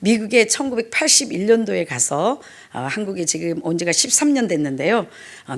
미국에 1981년도에 가서 한국에 지금 온 지가 13년 됐는데요.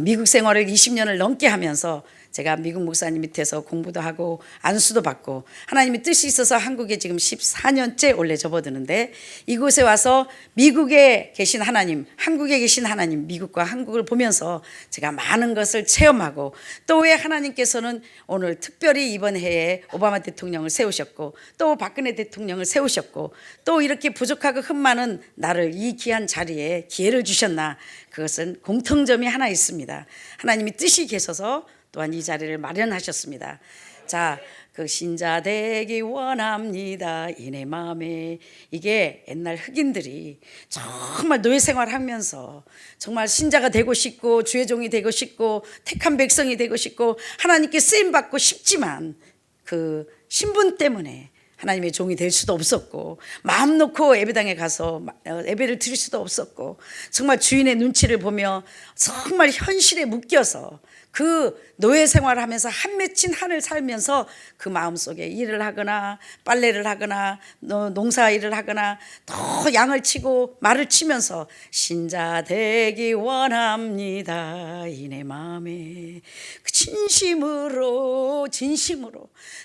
미국 생활을 20년을 넘게 하면서 제가 미국 목사님 밑에서 공부도 하고 안수도 받고 하나님의 뜻이 있어서 한국에 지금 14년째 원래 접어드는데, 이곳에 와서 미국에 계신 하나님, 한국에 계신 하나님, 미국과 한국을 보면서 제가 많은 것을 체험하고, 또 왜 하나님께서는 오늘 특별히 이번 해에 오바마 대통령을 세우셨고 또 박근혜 대통령을 세우셨고 또 이렇게 부족하고 흠많은 나를 이 귀한 자리에 기회를 주셨나, 그것은 공통점이 하나 있습니다. 하나님이 뜻이 계셔서 또한 이 자리를 마련하셨습니다. 자, 그 신자 되기 원합니다 이내 마음에, 이게 옛날 흑인들이 정말 노예 생활하면서 정말 신자가 되고 싶고 주의 종이 되고 싶고 택한 백성이 되고 싶고 하나님께 쓰임 받고 싶지만 그 신분 때문에 하나님의 종이 될 수도 없었고, 마음 놓고 예배당에 가서 예배를 드릴 수도 없었고, 정말 주인의 눈치를 보며 정말 현실에 묶여서 그 노예 생활을 하면서 한 맺힌 한을 살면서 그 마음속에 일을 하거나 빨래를 하거나 농사 일을 하거나 또 양을 치고 말을 치면서 신자 되기 원합니다 이내 마음에, 진심으로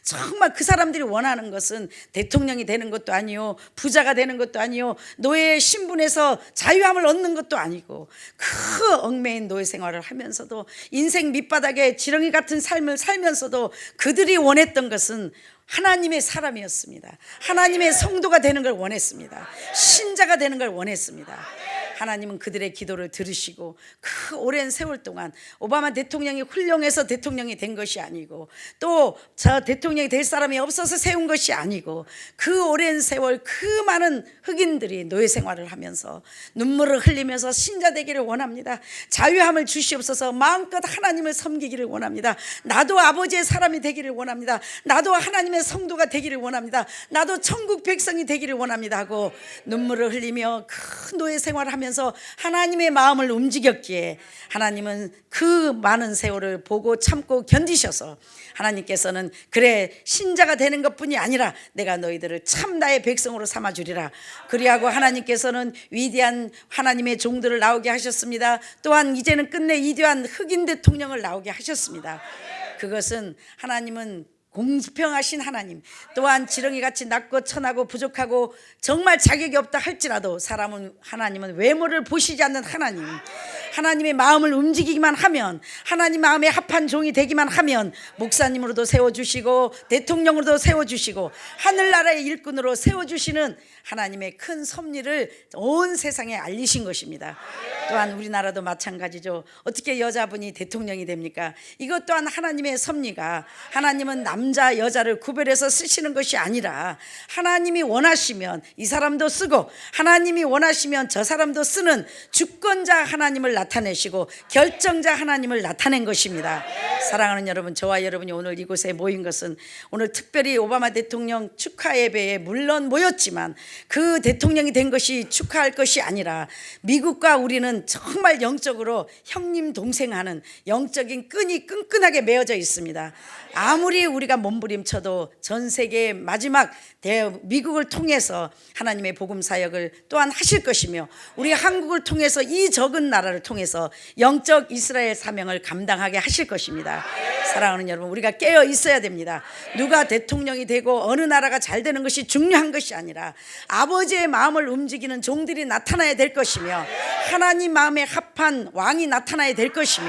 정말 그 사람들이 원하는 것은 대통령이 되는 것도 아니요, 부자가 되는 것도 아니요, 노예의 신분에서 자유함을 얻는 것도 아니고, 그 얽매인 노예 생활을 하면서도 인생 밑바닥에 지렁이 같은 삶을 살면서도 그들이 원했던 것은 하나님의 사람이었습니다. 하나님의 성도가 되는 걸 원했습니다. 신자가 되는 걸 원했습니다. 하나님은 그들의 기도를 들으시고 그 오랜 세월 동안 오바마 대통령이 훌륭해서 대통령이 된 것이 아니고 또 저 대통령이 될 사람이 없어서 세운 것이 아니고, 그 오랜 세월 그 많은 흑인들이 노예 생활을 하면서 눈물을 흘리면서 신자 되기를 원합니다. 자유함을 주시옵소서. 마음껏 하나님을 섬기기를 원합니다. 나도 아버지의 사람이 되기를 원합니다. 나도 하나님의 성도가 되기를 원합니다. 나도 천국 백성이 되기를 원합니다 하고 눈물을 흘리며 그 노예 생활을 하면서 하나님의 마음을 움직였기에, 하나님은 그 많은 세월을 보고 참고 견디셔서 하나님께서는 그래 신자가 되는 것뿐이 아니라 내가 너희들을 참 나의 백성으로 삼아주리라. 그리하고 하나님께서는 위대한 하나님의 종들을 나오게 하셨습니다. 또한 이제는 끝내 위대한 흑인 대통령을 나오게 하셨습니다. 그것은 하나님은 공평하신 하나님, 또한 지렁이같이 낮고 천하고 부족하고 정말 자격이 없다 할지라도 하나님은 외모를 보시지 않는 하나님, 하나님의 마음을 움직이기만 하면, 하나님 마음에 합한 종이 되기만 하면 목사님으로도 세워주시고 대통령으로도 세워주시고 하늘나라의 일꾼으로 세워주시는 하나님의 큰 섭리를 온 세상에 알리신 것입니다. 또한 우리나라도 마찬가지죠. 어떻게 여자분이 대통령이 됩니까? 이것 또한 하나님의 섭리가, 하나님은 남자 여자를 구별해서 쓰시는 것이 아니라 하나님이 원하시면 이 사람도 쓰고 하나님이 원하시면 저 사람도 쓰는 주권자 하나님을 나타내시고 결정자 하나님을 나타낸 것입니다. 사랑하는 여러분, 저와 여러분이 오늘 이곳에 모인 것은 오늘 특별히 오바마 대통령 축하 예배에 물론 모였지만 그 대통령이 된 것이 축하할 것이 아니라 미국과 우리는 정말 영적으로 형님 동생하는 영적인 끈이 끈끈하게 매어져 있습니다. 아무리 우리가 몸부림쳐도 전 세계의 마지막 미국을 통해서 하나님의 복음 사역을 또한 하실 것이며, 우리 한국을 통해서 이 적은 나라를 통해서 영적 이스라엘 사명을 감당하게 하실 것입니다. 사랑하는 여러분, 우리가 깨어 있어야 됩니다. 누가 대통령이 되고 어느 나라가 잘 되는 것이 중요한 것이 아니라 아버지의 마음을 움직이는 종들이 나타나야 될 것이며, 하나님 마음에 합한 왕이 나타나야 될 것이며,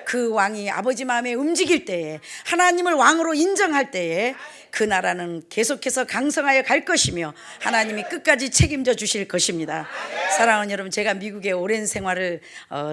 그 왕이 아버지 마음에 움직일 때에, 하나님을 왕으로 인정할 때에 그 나라는 계속해서 강성하여 갈 것이며 하나님이 끝까지 책임져 주실 것입니다. 사랑하는 여러분, 제가 미국에 오랜 생활을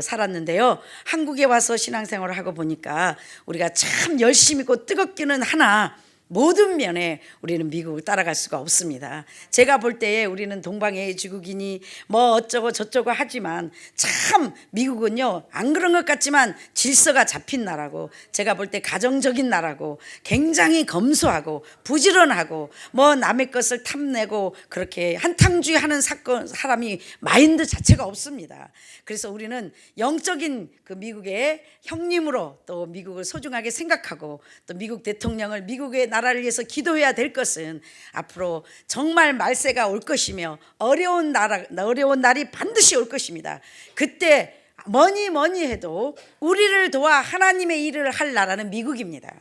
살았는데요, 한국에 와서 신앙생활을 하고 보니까 우리가 참 열심히 있고 뜨겁기는 하나 모든 면에 우리는 미국을 따라갈 수가 없습니다. 제가 볼 때에 우리는 동방의 지국이니 뭐 어쩌고 저쩌고 하지만 참 미국은요, 안 그런 것 같지만 질서가 잡힌 나라고, 제가 볼 때 가정적인 나라고, 굉장히 검소하고 부지런하고 뭐 남의 것을 탐내고 그렇게 한탕주의 하는 사람이 마인드 자체가 없습니다. 그래서 우리는 영적인 그 미국의 형님으로 또 미국을 소중하게 생각하고 또 미국 대통령을 미국의 나라 나라를 위해서 기도해야 될 것은 앞으로 정말 말세가 올 것이며 어려운 날이 반드시 올 것입니다. 그때 뭐니 해도 우리를 도와 하나님의 일을 할 나라는 미국입니다.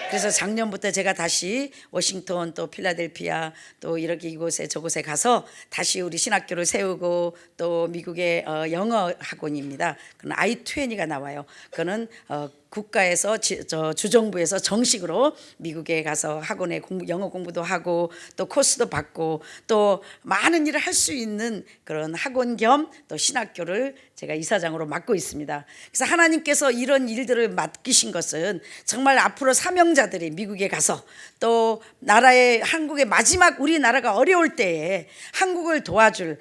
그래서 작년부터 제가 다시 워싱턴 또 필라델피아 또 이렇게 이곳에 저곳에 가서 다시 우리 신학교를 세우고 또 미국의 영어 학원입니다. 그는 I-20가 나와요. 그는 국가에서 주정부에서 정식으로 미국에 가서 학원에 영어 공부도 하고 또 코스도 받고 또 많은 일을 할 수 있는 그런 학원 겸 또 신학교를 제가 이사장으로 맡고 있습니다. 그래서 하나님께서 이런 일들을 맡기신 것은 정말 앞으로 사명자들이 미국에 가서 또 한국의 마지막 우리나라가 어려울 때에 한국을 도와줄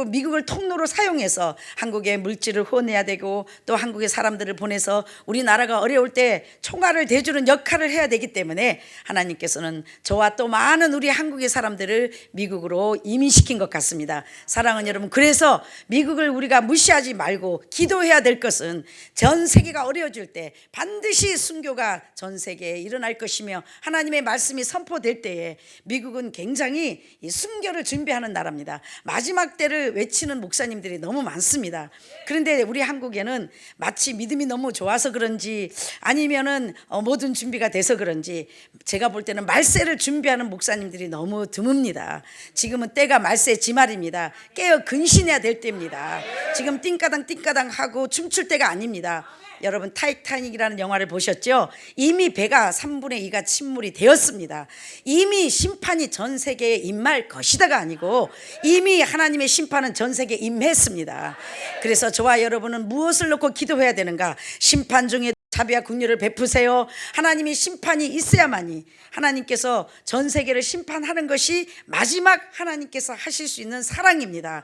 미국을 통로로 사용해서 한국의 물질을 후원해야 되고 또 한국의 사람들을 보내서 우리나라가 어려울 때 총알을 대주는 역할을 해야 되기 때문에 하나님께서는 저와 또 많은 우리 한국의 사람들을 미국으로 이민시킨 것 같습니다. 사랑하는 여러분, 그래서 미국을 우리가 무시하지 말고 기도해야 될 것은 전 세계가 어려워질 때 반드시 순교가 전 세계에 일어날 것이며 하나님의 말씀이 선포될 때에 미국은 굉장히 이 순교를 준비하는 나라입니다. 마지막 때를 외치는 목사님들이 너무 많습니다. 그런데 우리 한국에는 마치 믿음이 너무 좋아서 그런지 아니면은 모든 준비가 돼서 그런지 제가 볼 때는 말세를 준비하는 목사님들이 너무 드뭅니다. 지금은 때가 말세 지말입니다. 깨어 근신해야 될 때입니다. 지금 띵까당 하고 춤출 때가 아닙니다. 여러분 타이타닉이라는 영화를 보셨죠? 이미 배가 3분의 2가 침몰이 되었습니다. 이미 심판이 전 세계에 임할 것이다가 아니고 이미 하나님의 심판은 전 세계에 임했습니다. 그래서 저와 여러분은 무엇을 놓고 기도해야 되는가? 심판 중에 자비와 긍휼을 베푸세요. 하나님이 심판이 있어야만이 하나님께서 전 세계를 심판하는 것이 마지막 하나님께서 하실 수 있는 사랑입니다.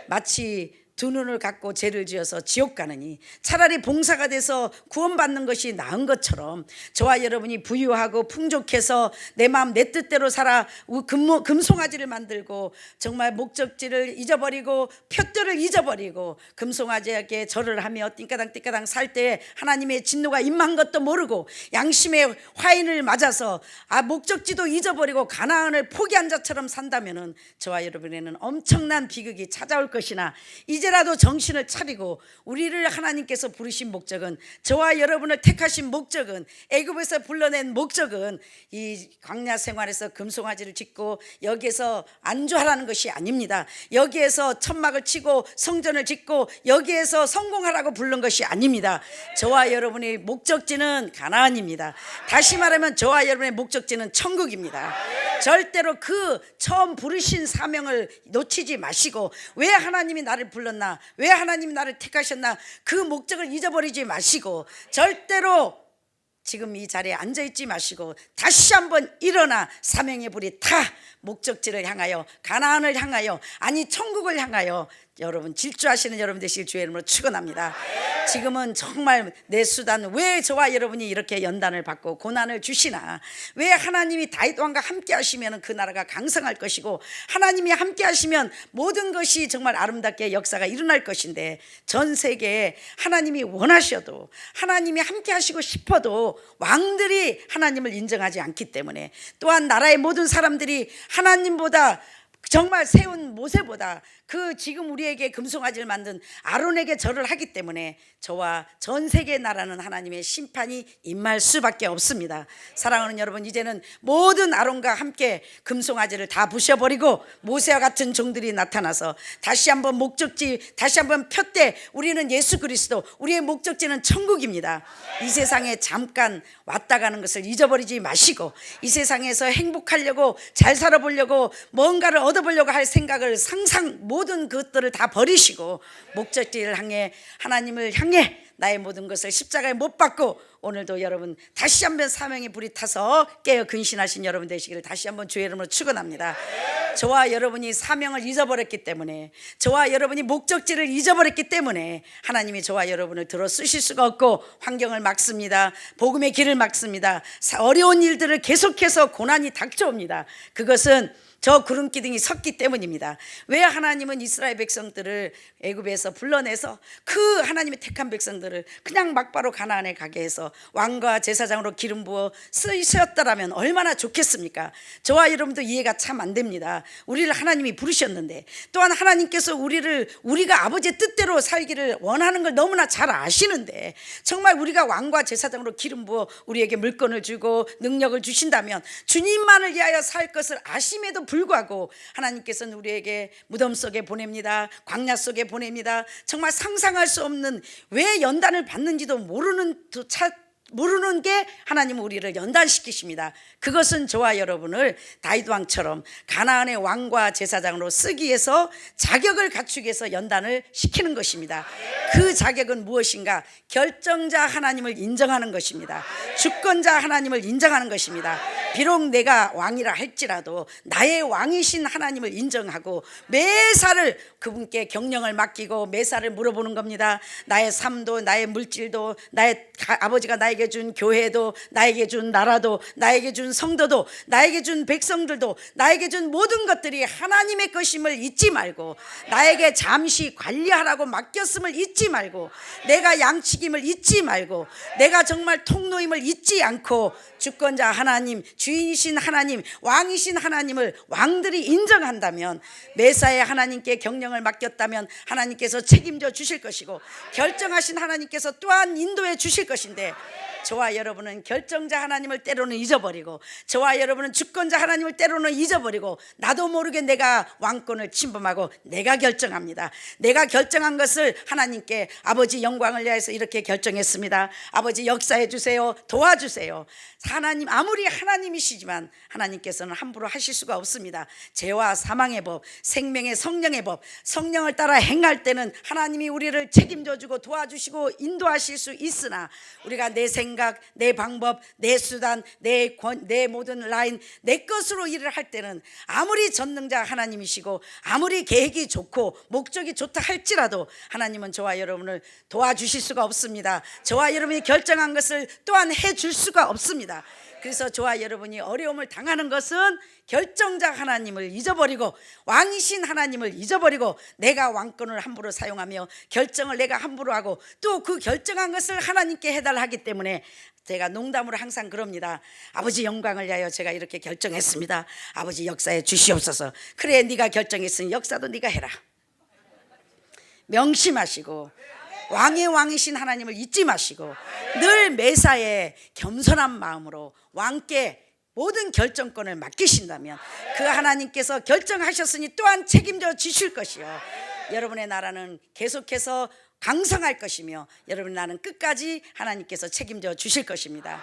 마치 두 눈을 갖고 죄를 지어서 지옥 가느니 차라리 봉사가 돼서 구원받는 것이 나은 것처럼 저와 여러분이 부유하고 풍족해서 내 마음 내 뜻대로 살아 금송아지를 만들고 정말 목적지를 잊어버리고 표대를 잊어버리고 금송아지에게 절을 하며 띵까당 살 때 하나님의 진노가 임한 것도 모르고 양심의 화인을 맞아서 목적지도 잊어버리고 가나안을 포기한 자처럼 산다면은 저와 여러분에는 엄청난 비극이 찾아올 것이나 이제라도 정신을 차리고 우리를 하나님께서 부르신 목적은 저와 여러분을 택하신 목적은 애굽에서 불러낸 목적은 이 광야 생활에서 금송아지를 짓고 여기에서 안주하라는 것이 아닙니다. 여기에서 천막을 치고 성전을 짓고 여기에서 성공하라고 부른 것이 아닙니다. 저와 여러분의 목적지는 가나안입니다. 다시 말하면 저와 여러분의 목적지는 천국입니다. 절대로 그 처음 부르신 사명을 놓치지 마시고 왜 하나님이 나를 불렀나, 왜 하나님이 나를 택하셨나, 그 목적을 잊어버리지 마시고 절대로 지금 이 자리에 앉아있지 마시고 다시 한번 일어나 사명의 불이 타 목적지를 향하여 가나안을 향하여 아니 천국을 향하여 여러분 질주하시는 여러분 되실 주의 이름으로 축원합니다. 지금은 정말 내 수단 왜 저와 여러분이 이렇게 연단을 받고 고난을 주시나, 왜 하나님이 다윗 왕과 함께 하시면 그 나라가 강성할 것이고 하나님이 함께 하시면 모든 것이 정말 아름답게 역사가 일어날 것인데 전 세계에 하나님이 원하셔도 하나님이 함께 하시고 싶어도 왕들이 하나님을 인정하지 않기 때문에 또한 나라의 모든 사람들이 하나님보다 정말 세운 모세보다 그 지금 우리에게 금송아지를 만든 아론에게 절을 하기 때문에 저와 전 세계 나라는 하나님의 심판이 임할 수밖에 없습니다. 사랑하는 여러분, 이제는 모든 아론과 함께 금송아지를 다 부셔버리고 모세와 같은 종들이 나타나서 다시 한번 목적지, 다시 한번 폈대. 우리는 예수 그리스도, 우리의 목적지는 천국입니다. 이 세상에 잠깐 왔다 가는 것을 잊어버리지 마시고 이 세상에서 행복하려고 잘 살아보려고 뭔가를 얻어보려고 할 생각을 모든 것들을 다 버리시고 목적지를 향해 하나님을 향해 나의 모든 것을 십자가에 못 박고 오늘도 여러분 다시 한번 사명의 불이 타서 깨어 근신하신 여러분 되시기를 다시 한번 주의 이름으로 축원합니다. 저와 여러분이 사명을 잊어버렸기 때문에, 저와 여러분이 목적지를 잊어버렸기 때문에 하나님이 저와 여러분을 들어 쓰실 수가 없고 환경을 막습니다. 복음의 길을 막습니다. 어려운 일들을 계속해서 고난이 닥쳐옵니다. 그것은 저 구름 기둥이 섰기 때문입니다. 왜 하나님은 이스라엘 백성들을 애굽에서 불러내서 그 하나님의 택한 백성들을 그냥 막바로 가나안에 가게 해서 왕과 제사장으로 기름 부어 쓰셨더라면 얼마나 좋겠습니까? 저와 여러분도 이해가 참 안 됩니다. 우리를 하나님이 부르셨는데, 또한 하나님께서 우리가 아버지의 뜻대로 살기를 원하는 걸 너무나 잘 아시는데, 정말 우리가 왕과 제사장으로 기름 부어 우리에게 물건을 주고 능력을 주신다면 주님만을 위하여 살 것을 아심에도 불구하고 하나님께서는 우리에게 무덤 속에 보냅니다. 광야 속에 보냅니다. 정말 상상할 수 없는, 왜 연단을 받는지도 모르는 게 하나님은 우리를 연단시키십니다. 그것은 저와 여러분을 다윗 왕처럼 가나안의 왕과 제사장으로 쓰기 위해서 자격을 갖추기 위해서 연단을 시키는 것입니다. 그 자격은 무엇인가? 결정자 하나님을 인정하는 것입니다. 주권자 하나님을 인정하는 것입니다. 비록 내가 왕이라 할지라도 나의 왕이신 하나님을 인정하고 매사를 그분께 경영을 맡기고 매사를 물어보는 겁니다. 나의 삶도, 나의 물질도, 나의 아버지가 나에게 준 교회도, 나에게 준 나라도, 나에게 준 성도도, 나에게 준 백성들도, 나에게 준 모든 것들이 하나님의 것임을 잊지 말고, 나에게 잠시 관리하라고 맡겼음을 잊지 말고, 내가 양측임을 잊지 말고, 내가 정말 통로임을 잊지 않고, 주권자 하나님, 주인이신 하나님, 왕이신 하나님을 왕들이 인정한다면, 매사에 하나님께 경영을 맡겼다면 하나님께서 책임져 주실 것이고, 결정하신 하나님께서 또한 인도해 주실 것인데, 저와 여러분은 결정자 하나님을 때로는 잊어버리고, 저와 여러분은 주권자 하나님을 때로는 잊어버리고, 나도 모르게 내가 왕권을 침범하고 내가 결정합니다. 내가 결정한 것을 하나님께 아버지 영광을 위해서 이렇게 결정했습니다. 아버지 역사해 주세요. 도와주세요. 하나님, 아무리 하나님이시지만 하나님께서는 함부로 하실 수가 없습니다. 죄와 사망의 법, 생명의 성령의 법, 성령을 따라 행할 때는 하나님이 우리를 책임져 주고 도와주시고 인도하실 수 있으나, 우리가 내 생각, 내 방법, 내 수단, 내 모든 라인, 내 것으로 일을 할 때는 아무리 전능자 하나님이시고 아무리 계획이 좋고 목적이 좋다 할지라도 하나님은 저와 여러분을 도와주실 수가 없습니다. 저와 여러분이 결정한 것을 또한 해줄 수가 없습니다. 그래서 저와 여러분이 어려움을 당하는 것은 결정자 하나님을 잊어버리고, 왕이신 하나님을 잊어버리고, 내가 왕권을 함부로 사용하며 결정을 내가 함부로 하고, 또 그 결정한 것을 하나님께 해달라 하기 때문에 제가 농담으로 항상 그럽니다. 아버지 영광을 위하여 제가 이렇게 결정했습니다. 아버지 역사에 주시옵소서. 그래, 네가 결정했으니 역사도 네가 해라. 명심하시고, 왕의 왕이신 하나님을 잊지 마시고, 늘 매사에 겸손한 마음으로 왕께 모든 결정권을 맡기신다면 그 하나님께서 결정하셨으니 또한 책임져 주실 것이요, 여러분의 나라는 계속해서 강성할 것이며 여러분의 나라는 끝까지 하나님께서 책임져 주실 것입니다.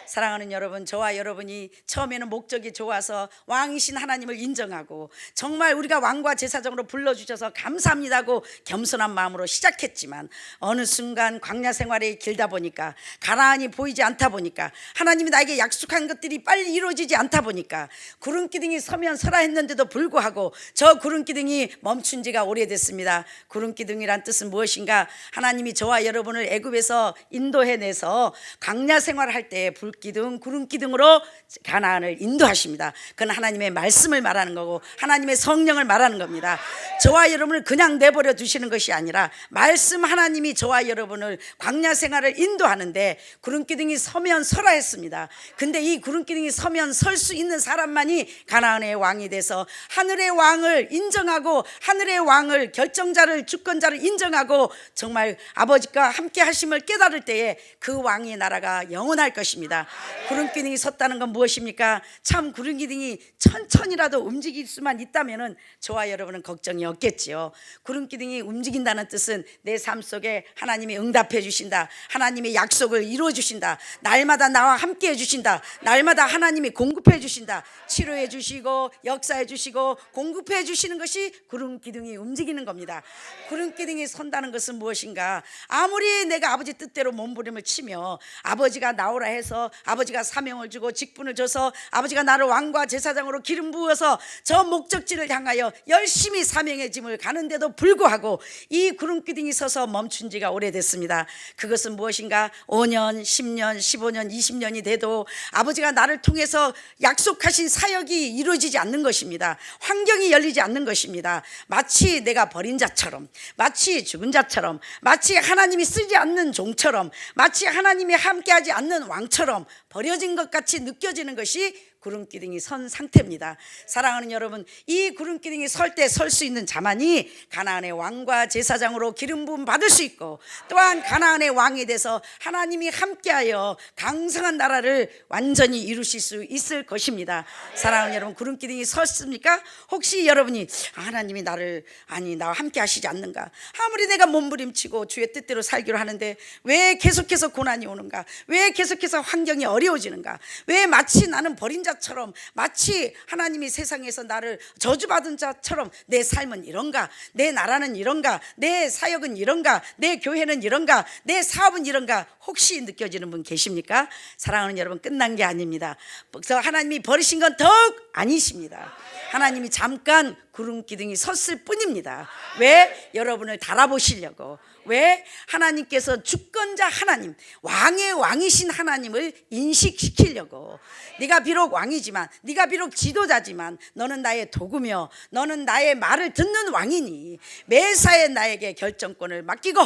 사랑하는 여러분, 저와 여러분이 처음에는 목적이 좋아서 왕이신 하나님을 인정하고 정말 우리가 왕과 제사장으로 불러주셔서 감사합니다고 겸손한 마음으로 시작했지만, 어느 순간 광야 생활이 길다 보니까, 가나안이 보이지 않다 보니까, 하나님이 나에게 약속한 것들이 빨리 이루어지지 않다 보니까, 구름기둥이 서면 서라 했는데도 불구하고 저 구름기둥이 멈춘 지가 오래됐습니다. 구름기둥이란 뜻은 무엇인가? 하나님이 저와 여러분을 애굽에서 인도해내서 광야 생활을 할 때 불기둥, 구름기둥으로 가나안을 인도하십니다. 그건 하나님의 말씀을 말하는 거고 하나님의 성령을 말하는 겁니다. 저와 여러분을 그냥 내버려 두시는 것이 아니라 말씀, 하나님이 저와 여러분을 광야 생활을 인도하는데 구름기둥이 서면 서라 했습니다. 근데 이 구름기둥이 서면 설 수 있는 사람만이 가나안의 왕이 돼서 하늘의 왕을 인정하고, 하늘의 왕을, 결정자를, 주권자를 인정하고 정말 아버지가 함께 하심을 깨달을 때에 그 왕의 나라가 영원할 것입니다. 구름기둥이 섰다는 건 무엇입니까? 참 구름기둥이 천천히라도 움직일 수만 있다면 저와 여러분은 걱정이 없겠지요. 구름기둥이 움직인다는 뜻은 내 삶 속에 하나님이 응답해 주신다, 하나님의 약속을 이루어 주신다, 날마다 나와 함께 해 주신다, 날마다 하나님이 공급해 주신다, 치료해 주시고 역사해 주시고 공급해 주시는 것이 구름기둥이 움직이는 겁니다. 구름기둥이 선다는 것은 무엇인가? 아무리 내가 아버지 뜻대로 몸부림을 치며 아버지가 나오라 해서 아버지가 사명을 주고 직분을 줘서 아버지가 나를 왕과 제사장으로 기름 부어서 저 목적지를 향하여 열심히 사명의 짐을 가는데도 불구하고 이 구름기둥이 서서 멈춘 지가 오래됐습니다. 그것은 무엇인가? 5년, 10년, 15년, 20년이 돼도 아버지가 나를 통해서 약속하신 사역이 이루어지지 않는 것입니다. 환경이 열리지 않는 것입니다. 마치 내가 버린 자처럼, 마치 죽은 자처럼, 마치 하나님이 쓰지 않는 종처럼, 마치 하나님이 함께하지 않는 왕처럼 버려진 것 같이 느껴지는 것이 구름기둥이 선 상태입니다. 사랑하는 여러분, 이 구름기둥이 설 때 설 수 있는 자만이 가나안의 왕과 제사장으로 기름 부음 받을 수 있고, 또한 가나안의 왕이 돼서 하나님이 함께하여 강성한 나라를 완전히 이루실 수 있을 것입니다. 사랑하는 여러분, 구름기둥이 섰습니까? 혹시 여러분이 하나님이 나와 함께 하시지 않는가? 아무리 내가 몸부림치고 주의 뜻대로 살기로 하는데 왜 계속해서 고난이 오는가? 왜 계속해서 환경이 어려워지는가? 왜 마치 나는 버린 자처럼, 마치 하나님이 세상에서 나를 저주받은 자처럼 내 삶은 이런가? 내 나라는 이런가? 내 사역은 이런가? 내 교회는 이런가? 내 사업은 이런가? 혹시 느껴지는 분 계십니까? 사랑하는 여러분, 끝난 게 아닙니다. 그래서 하나님이 버리신 건 더욱 아니십니다. 하나님이 잠깐 구름기둥이 섰을 뿐입니다. 왜? 여러분을 달아보시려고. 왜? 하나님께서 주권자 하나님, 왕의 왕이신 하나님을 인식시키려고. 네가 비록 왕이지만, 네가 비록 지도자지만 너는 나의 도구며 너는 나의 말을 듣는 왕이니 매사에 나에게 결정권을 맡기고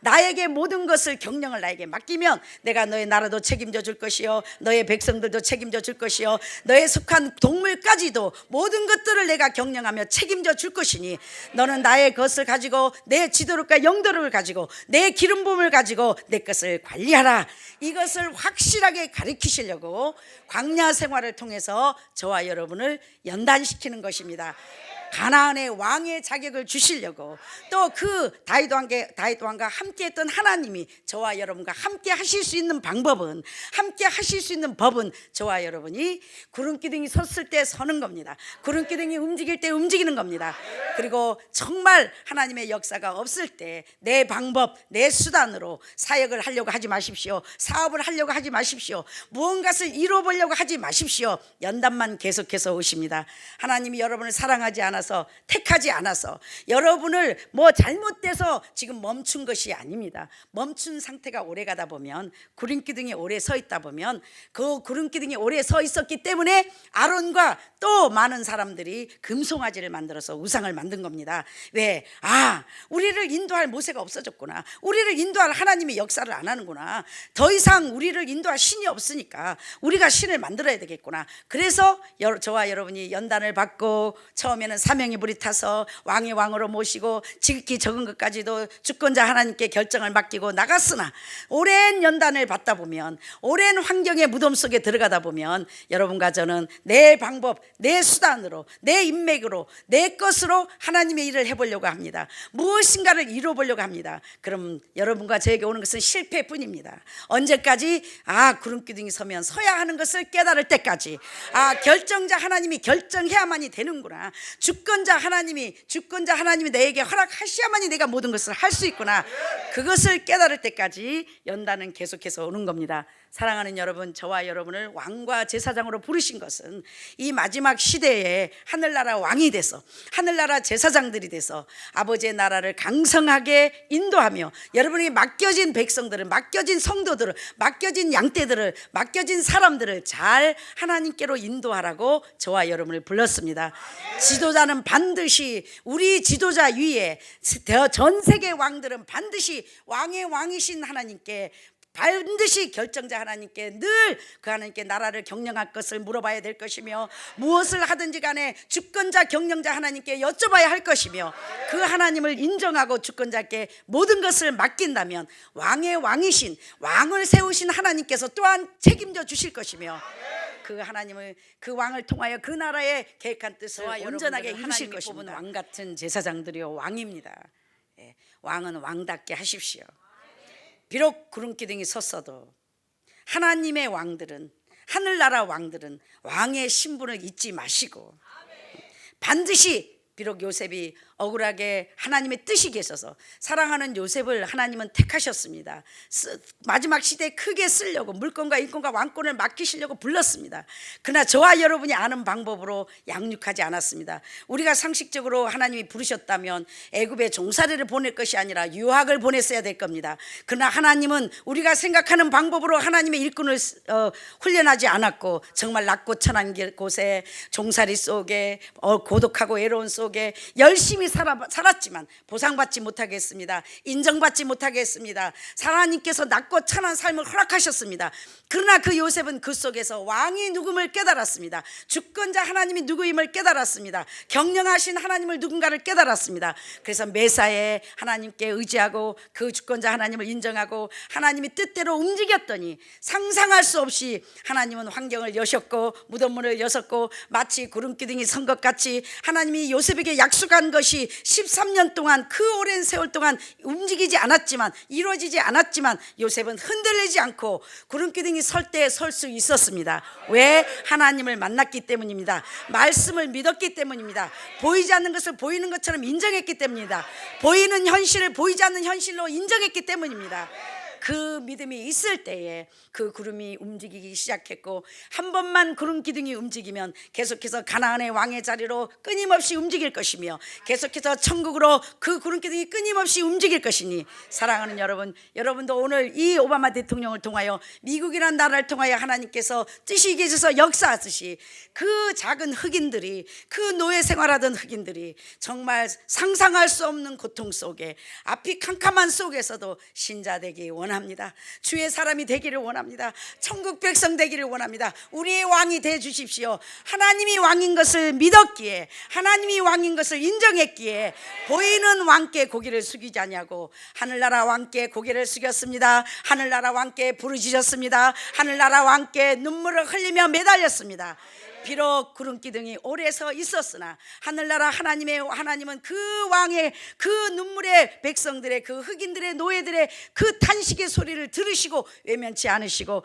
나에게 모든 것을 경영을 나에게 맡기면 내가 너의 나라도 책임져 줄 것이요, 너의 백성들도 책임져 줄 것이요, 너의 속한 동물까지도 모든 것들을 내가 경영하며 책임져 줄 것이니 너는 나의 것을 가지고 내 지도력과 영도력을 가지고 내 기름 부음을 가지고 내 것을 관리하라. 이것을 확실하게 가르치시려고 광야 생활을 통해서 저와 여러분을 연단시키는 것입니다. 가나안의 왕의 자격을 주시려고, 또 그 다윗 왕과 함께 했던 하나님이 저와 여러분과 함께 하실 수 있는 방법은, 함께 하실 수 있는 법은 저와 여러분이 구름기둥이 섰을 때 서는 겁니다. 구름기둥이 움직일 때 움직이는 겁니다. 그리고 정말 하나님의 역사가 없을 때 내 방법, 내 수단으로 사역을 하려고 하지 마십시오. 사업을 하려고 하지 마십시오. 무언가를 이루어보려고 하지 마십시오. 연단만 계속해서 오십니다. 하나님이 여러분을 사랑하지 않아서, 택하지 않아서, 여러분을 잘못돼서 지금 멈춘 것이 아닙니다. 멈춘 상태가 오래 가다 보면, 구름기둥이 오래 서 있다 보면, 그 구름기둥이 오래 서 있었기 때문에 아론과 또 많은 사람들이 금송아지를 만들어서 우상을 만든 겁니다. 왜? 우리를 인도할 모세가 없어졌구나. 우리를 인도할 하나님이 역사를 안 하는구나. 더 이상 우리를 인도할 신이 없으니까 우리가 신을 만들어야 되겠구나. 그래서 저와 여러분이 연단을 받고 처음에는 사명이 불이 타서 왕의 왕으로 모시고 지극히 적은 것까지도 주권자 하나님께 결정을 맡기고 나갔으나, 오랜 연단을 받다 보면, 오랜 환경의 무덤 속에 들어가다 보면 여러분과 저는 내 방법, 내 수단으로, 내 인맥으로, 내 것으로 하나님의 일을 해보려고 합니다. 무엇인가를 이루어보려고 합니다. 그럼 여러분과 저에게 오는 것은 실패뿐입니다. 언제까지? 구름기둥이 서면 서야 하는 것을 깨달을 때까지. 결정자 하나님이 결정해야만이 되는구나. 주권자 하나님이 내게 허락하셔야만이 내가 모든 것을 할 수 있구나. 그것을 깨달을 때까지 연단은 계속해서 오는 겁니다. 사랑하는 여러분, 저와 여러분을 왕과 제사장으로 부르신 것은 이 마지막 시대에 하늘나라 왕이 돼서, 하늘나라 제사장들이 돼서 아버지의 나라를 강성하게 인도하며, 여러분이 맡겨진 백성들을, 맡겨진 성도들을, 맡겨진 양떼들을, 맡겨진 사람들을 잘 하나님께로 인도하라고 저와 여러분을 불렀습니다. 지도자는 반드시, 우리 지도자 위에 전 세계 왕들은 반드시 왕의 왕이신 하나님께, 반드시 결정자 하나님께, 늘 그 하나님께 나라를 경영할 것을 물어봐야 될 것이며, 무엇을 하든지 간에 주권자 경영자 하나님께 여쭤봐야 할 것이며, 그 하나님을 인정하고 주권자께 모든 것을 맡긴다면 왕의 왕이신, 왕을 세우신 하나님께서 또한 책임져 주실 것이며, 그 하나님을, 그 왕을 통하여 그 나라의 계획한 뜻을 온전하게 이루실 것입니다. 왕 같은 제사장들이요 왕입니다. 왕은 왕답게 하십시오. 비록 구름기둥이 섰어도 하나님의 왕들은, 하늘나라 왕들은 왕의 신분을 잊지 마시고, 반드시 비록 요셉이 억울하게 하나님의 뜻이 계셔서 사랑하는 요셉을 하나님은 택하셨습니다. 마지막 시대에 크게 쓰려고 물권과 인권과 왕권을 맡기시려고 불렀습니다. 그러나 저와 여러분이 아는 방법으로 양육하지 않았습니다. 우리가 상식적으로 하나님이 부르셨다면 애굽에 종살이를 보낼 것이 아니라 유학을 보냈어야 될 겁니다. 그러나 하나님은 우리가 생각하는 방법으로 하나님의 일꾼을 훈련하지 않았고 정말 낮고 천한 곳에 종살이 속에 고독하고 외로운 속에 열심히 살았지만 보상받지 못하게 했습니다. 인정받지 못하게 했습니다. 하나님께서 낮고 천한 삶을 허락하셨습니다. 그러나 그 요셉은 그 속에서 왕이 누구임을 깨달았습니다. 주권자 하나님이 누구임을 깨달았습니다. 경영하신 하나님을 누군가를 깨달았습니다. 그래서 매사에 하나님께 의지하고 그 주권자 하나님을 인정하고 하나님이 뜻대로 움직였더니 상상할 수 없이 하나님은 환경을 여셨고 무덤문을 여셨고 마치 구름기둥이 선 것 같이 하나님이 요셉에게 약속한 것이 13년 동안 그 오랜 세월 동안 움직이지 않았지만 이루어지지 않았지만 요셉은 흔들리지 않고 구름기둥이 설 때 설 수 있었습니다. 왜? 하나님을 만났기 때문입니다. 말씀을 믿었기 때문입니다. 보이지 않는 것을 보이는 것처럼 인정했기 때문입니다. 보이는 현실을 보이지 않는 현실로 인정했기 때문입니다. 그 믿음이 있을 때에 그 구름이 움직이기 시작했고 한 번만 구름 기둥이 움직이면 계속해서 가나안의 왕의 자리로 끊임없이 움직일 것이며 계속해서 천국으로 그 구름 기둥이 끊임없이 움직일 것이니 사랑하는 여러분, 여러분도 오늘 이 오바마 대통령을 통하여 미국이라는 나라를 통하여 하나님께서 뜻이 계셔서 역사하듯이 그 작은 흑인들이 그 노예 생활하던 흑인들이 정말 상상할 수 없는 고통 속에 앞이 캄캄한 속에서도 신자 되기 원합니다. 주의 사람이 되기를 원합니다. 천국 백성 되기를 원합니다. 우리의 왕이 되 주십시오. 하나님이 왕인 것을 믿었기에 하나님이 왕인 것을 인정했기에 보이는 왕께 고개를 숙이지 않냐고 하늘나라 왕께 고개를 숙였습니다. 하늘나라 왕께 부르짖었습니다. 하늘나라 왕께 눈물을 흘리며 매달렸습니다. 비록 구름기둥이 오래 서 있었으나 하늘나라 하나님은 그 왕의 그 눈물의 백성들의 그 흑인들의 노예들의 그 탄식의 소리를 들으시고 외면치 않으시고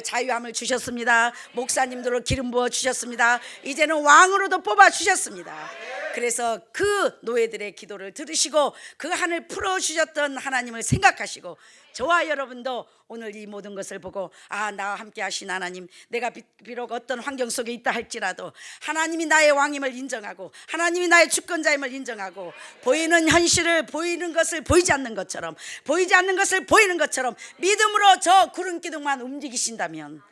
자유함을 주셨습니다. 목사님들을 기름 부어 주셨습니다. 이제는 왕으로도 뽑아 주셨습니다. 그래서 그 노예들의 기도를 들으시고 그 한을 풀어주셨던 하나님을 생각하시고 저와 여러분도 오늘 이 모든 것을 보고 나와 함께 하신 하나님, 내가 비록 어떤 환경 속에 있다 할지라도 하나님이 나의 왕임을 인정하고 하나님이 나의 주권자임을 인정하고 보이는 현실을 보이는 것을 보이지 않는 것처럼 보이지 않는 것을 보이는 것처럼 믿음으로 저 구름기둥만 움직이신다면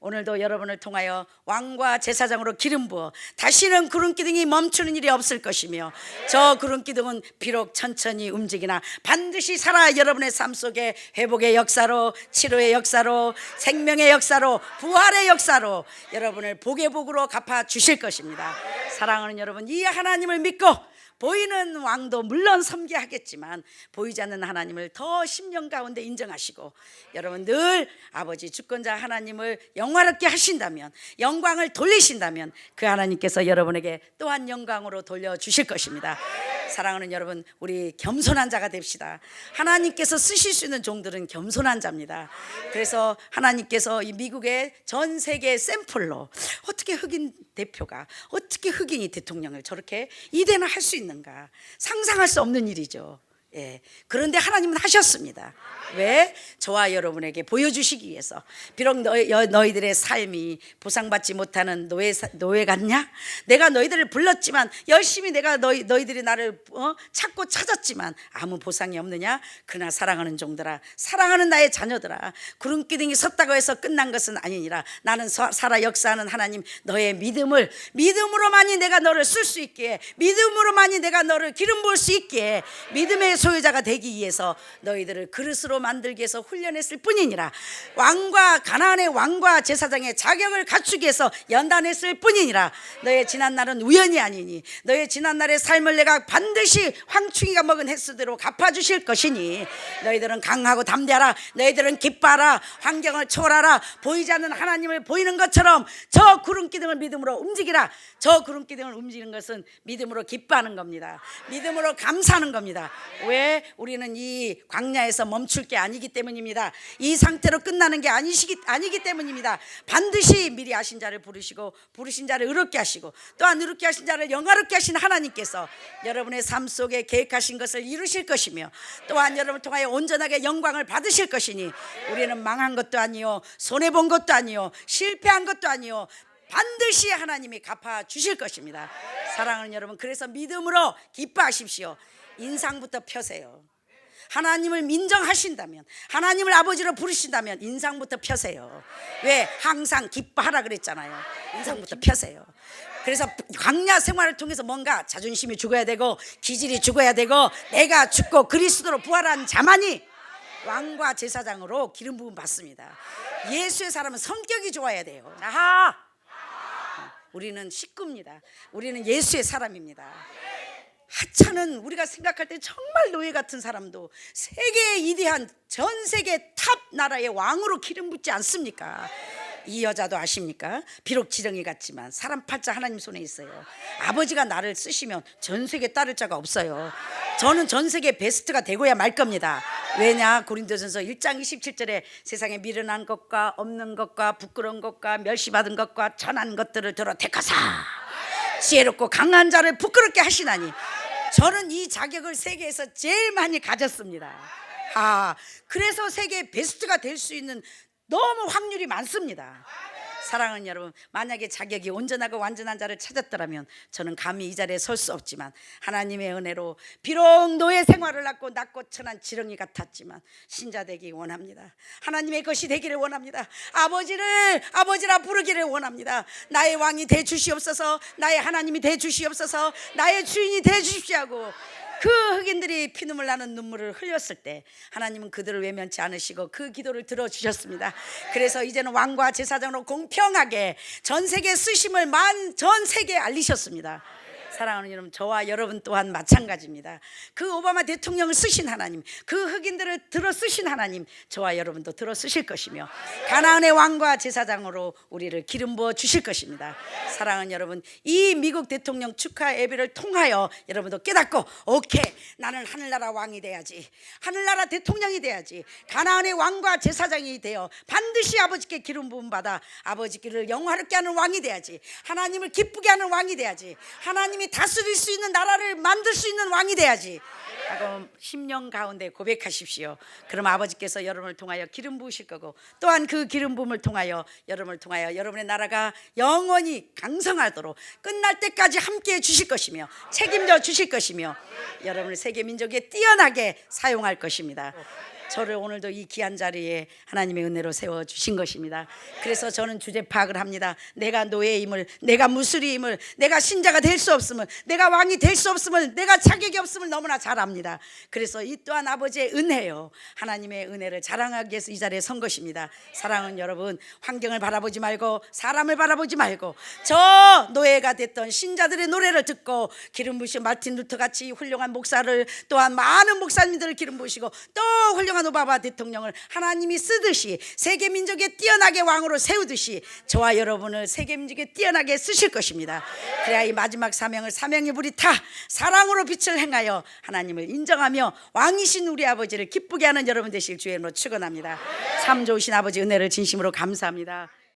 오늘도 여러분을 통하여 왕과 제사장으로 기름 부어 다시는 구름기둥이 멈추는 일이 없을 것이며 저 구름기둥은 비록 천천히 움직이나 반드시 살아 여러분의 삶 속에 회복의 역사로 치료의 역사로 생명의 역사로 부활의 역사로 여러분을 복의 복으로 갚아 주실 것입니다. 사랑하는 여러분, 이 하나님을 믿고 보이는 왕도 물론 섬기하겠지만 보이지 않는 하나님을 더 심령 가운데 인정하시고 여러분 늘 아버지 주권자 하나님을 영화롭게 하신다면 영광을 돌리신다면 그 하나님께서 여러분에게 또한 영광으로 돌려주실 것입니다. 사랑하는 여러분, 우리 겸손한 자가 됩시다. 하나님께서 쓰실 수 있는 종들은 겸손한 자입니다. 그래서 하나님께서 이 미국의 전 세계 샘플로 어떻게 흑인 대표가 어떻게 흑인이 대통령을 저렇게 이대나 할 수 있는가 상상할 수 없는 일이죠. 그런데 하나님은 하셨습니다. 왜? 저와 여러분에게 보여주시기 위해서. 비록 너희들의 삶이 보상받지 못하는 노예 같냐? 내가 너희들을 불렀지만 열심히 내가 너희들이 나를 찾고 찾았지만 아무 보상이 없느냐? 그러나 사랑하는 종들아, 사랑하는 나의 자녀들아, 구름기둥이 섰다고 해서 끝난 것은 아니니라. 나는 살아 역사하는 하나님, 너의 믿음으로만이 내가 너를 쓸 수 있기에, 믿음으로만이 내가 너를 기름 부을 수 있기에, 믿음의 소유자가 되기 위해서 너희들을 그릇으로 만들기 위해서 훈련했을 뿐이니라. 왕과 가나안의 왕과 제사장의 자격을 갖추기 위해서 연단했을 뿐이니라. 너의 지난날은 우연이 아니니 너의 지난날의 삶을 내가 반드시 황충이가 먹은 횟수대로 갚아주실 것이니 너희들은 강하고 담대하라. 너희들은 기뻐하라. 환경을 초월하라. 보이지 않는 하나님을 보이는 것처럼 저 구름기둥을 믿음으로 움직이라. 저 구름기둥을 움직이는 것은 믿음으로 기뻐하는 겁니다. 믿음으로 감사하는 겁니다. 왜? 우리는 이 광야에서 멈출 멈출 게 아니기 때문입니다. 이 상태로 끝나는 게 아니기 때문입니다. 반드시 미리 하신 자를 부르시고 부르신 자를 의롭게 하시고 또한 의롭게 하신 자를 영화롭게 하신 하나님께서 여러분의 삶 속에 계획하신 것을 이루실 것이며 또한 여러분을 통하여 온전하게 영광을 받으실 것이니 우리는 망한 것도 아니요 손해본 것도 아니요 실패한 것도 아니요 반드시 하나님이 갚아주실 것입니다. 사랑하는 여러분, 그래서 믿음으로 기뻐하십시오. 인상부터 펴세요. 하나님을 인정하신다면, 하나님을 아버지로 부르신다면 인상부터 펴세요. 왜? 항상 기뻐하라 그랬잖아요. 인상부터 펴세요. 그래서 광야 생활을 통해서 뭔가 자존심이 죽어야 되고 기질이 죽어야 되고 내가 죽고 그리스도로 부활한 자만이 왕과 제사장으로 기름 부음 받습니다. 예수의 사람은 성격이 좋아야 돼요. 자, 우리는 식구입니다. 우리는 예수의 사람입니다. 하찮은 우리가 생각할 때 정말 노예 같은 사람도 세계의 위대한 전 세계 탑 나라의 왕으로 기름 붓지 않습니까? 이 여자도 아십니까? 비록 지렁이 같지만 사람 팔자 하나님 손에 있어요. 아버지가 나를 쓰시면 전 세계 따를 자가 없어요. 저는 전 세계 베스트가 되고야 말 겁니다. 왜냐? 고린도전서 1장 27절에 세상에 미련한 것과 없는 것과 부끄러운 것과 멸시받은 것과 천한 것들을 들어 택하사 지혜롭고 강한 자를 부끄럽게 하시나니 저는 이 자격을 세계에서 제일 많이 가졌습니다. 그래서 세계 베스트가 될 수 있는 너무 확률이 많습니다. 사랑하는 여러분, 만약에 자격이 온전하고 완전한 자를 찾았더라면 저는 감히 이 자리에 설 수 없지만 하나님의 은혜로 비록 노예 생활을 낳고 천한 지렁이 같았지만 신자 되기 원합니다. 하나님의 것이 되기를 원합니다. 아버지라 부르기를 원합니다. 나의 왕이 돼 주시옵소서, 나의 하나님이 돼 주시옵소서, 나의 주인이 돼 주십시오 하고 그 흑인들이 피눈물 나는 눈물을 흘렸을 때 하나님은 그들을 외면치 않으시고 그 기도를 들어주셨습니다. 그래서 이제는 왕과 제사장으로 공평하게 전 세계 쓰심을 전 세계에 알리셨습니다. 사랑하는 여러분, 저와 여러분 또한 마찬가지입니다. 그 오바마 대통령을 쓰신 하나님, 그 흑인들을 들어 쓰신 하나님, 저와 여러분도 들어 쓰실 것이며 가나안의 왕과 제사장으로 우리를 기름 부어 주실 것입니다. 사랑하는 여러분, 이 미국 대통령 축하 예배를 통하여 여러분도 깨닫고 오케이, 나는 하늘나라 왕이 돼야지, 하늘나라 대통령이 돼야지, 가나안의 왕과 제사장이 되어 반드시 아버지께 기름 부음 받아 아버지를 영화롭게 하는 왕이 돼야지, 하나님을 기쁘게 하는 왕이 돼야지, 하나님이 다스릴 수 있는 나라를 만들 수 있는 왕이 돼야지 하고 심령 가운데 고백하십시오. 그럼 아버지께서 여러분을 통하여 기름 부으실 거고 또한 그 기름 부음을 통하여 여러분의 나라가 영원히 강성하도록 끝날 때까지 함께해 주실 것이며 책임져 주실 것이며 여러분을 세계 민족에 뛰어나게 사용할 것입니다. 저를 오늘도 이 귀한 자리에 하나님의 은혜로 세워주신 것입니다. 그래서 저는 주제 파악을 합니다. 내가 노예임을, 내가 무술이임을, 내가 신자가 될 수 없음을, 내가 왕이 될 수 없음을, 내가 자격이 없음을 너무나 잘 압니다. 그래서 이 또한 아버지의 은혜요, 하나님의 은혜를 자랑하기 위해서 이 자리에 선 것입니다. 사랑하는 여러분, 환경을 바라보지 말고 사람을 바라보지 말고 저 노예가 됐던 신자들의 노래를 듣고 기름 부으신 마틴 루터 같이 훌륭한 목사를 또한 많은 목사님들을 기름 부으시고 또 훌륭한 오바마 대통령을 하나님이 쓰듯이 세계 민족에 뛰어나게 왕으로 세우듯이 저와 여러분을 세계 민족에 뛰어나게 쓰실 것입니다. 그래야 이 마지막 사명의 불이 타 사랑으로 빛을 행하여 하나님을 인정하며 왕이신 우리 아버지를 기쁘게 하는 여러분 되실 주의 이름으로 축원합니다. 참 좋으신 아버지 은혜를 진심으로 감사합니다.